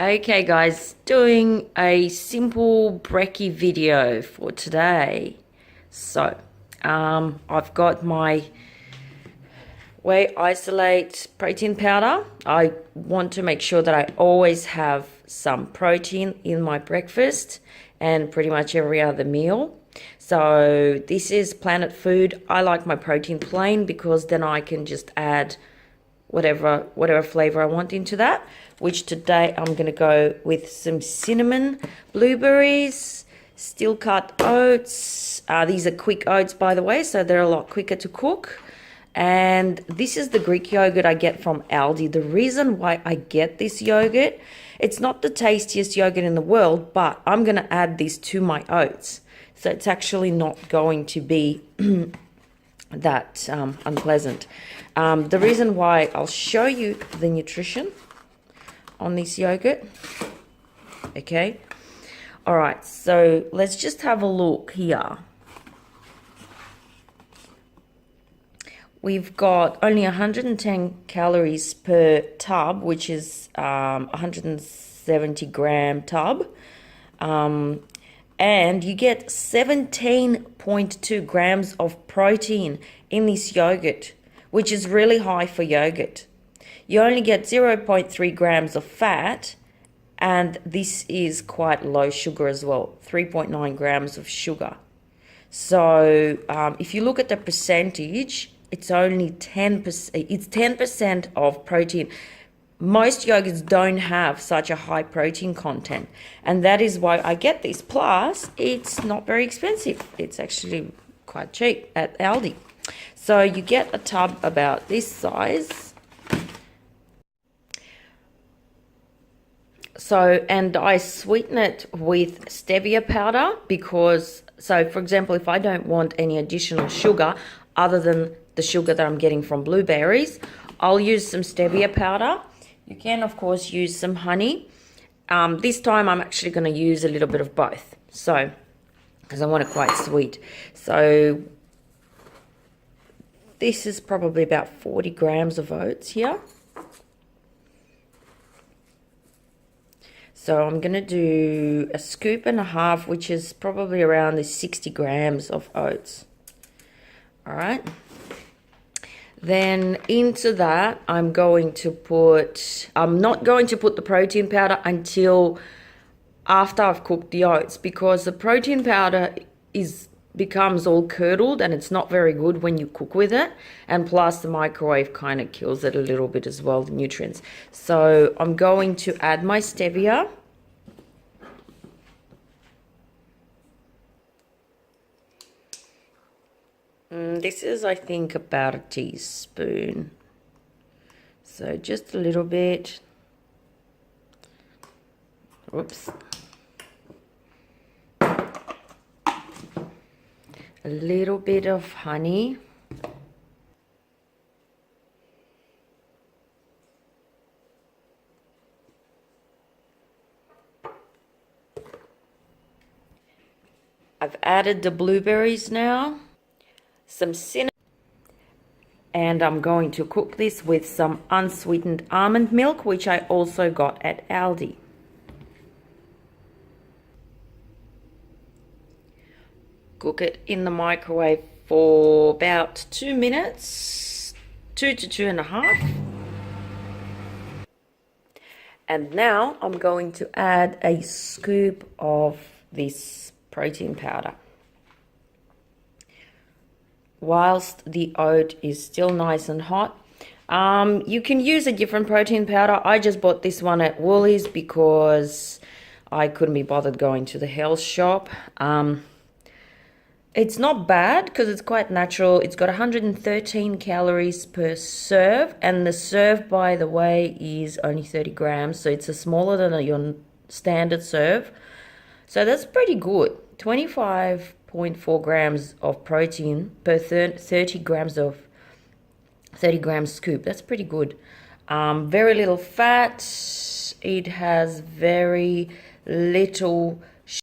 Okay guys, doing a simple brekky video for today. So, I've got my whey isolate protein powder. I want to make sure that I always have some protein in my breakfast and pretty much every other meal. So this is Planet Food. I like my protein plain because then I can just add whatever flavor I want into that, which today I'm going to go with some cinnamon, blueberries, steel cut oats. These are quick oats, by the way, so they're a lot quicker to cook. And this is the Greek yogurt I get from Aldi. The reason why I get this yogurt, it's not the tastiest yogurt in the world, but I'm going to add this to my oats. So it's actually not going to be that unpleasant. The reason why, I'll show you the nutrition on this yogurt. Okay. All right. So let's just have a look here. We've got only 110 calories per tub, which is 170-gram tub. And you get 17.2 grams of protein in this yogurt, which is really high for yogurt. You only get 0.3 grams of fat, and this is quite low sugar as well, 3.9 grams of sugar. So if you look at the percentage, it's only 10%. It's 10% of protein. Most yogurts don't have such a high protein content, and that is why I get this. Plus, it's not very expensive. It's actually quite cheap at Aldi. So you get a tub about this size. So, and I sweeten it with stevia powder because, so for example, if I don't want any additional sugar other than the sugar that I'm getting from blueberries, I'll use some stevia powder. You can, of course, use some honey. This time I'm actually going to use a little bit of both. So, because I want it quite sweet. So, this is probably about 40 grams of oats here. So, I'm going to do a scoop and a half, which is probably around the 60 grams of oats. All right. Then into that, I'm not going to put the protein powder until after I've cooked the oats, because the protein powder becomes all curdled and it's not very good when you cook with it. And plus the microwave kind of kills it a little bit as well, the nutrients. So I'm going to add my stevia. This is, I think, about a teaspoon. So just a little bit. Whoops. A little bit of honey. I've added the blueberries now. Some cinnamon, and I'm going to cook this with some unsweetened almond milk, which I also got at Aldi. Cook it in the microwave for about 2 minutes, 2 to 2.5. And now I'm going to add a scoop of this protein powder, whilst the oat is still nice and hot. You can use a different protein powder. I just bought this one at Woolies because I couldn't be bothered going to the health shop. It's not bad because it's quite natural. It's got 113 calories per serve, and the serve, by the way, is only 30 grams, so it's smaller than your standard serve. So that's pretty good. 25.4 grams of protein per 30 grams scoop. That's pretty good. Very little fat. It has very little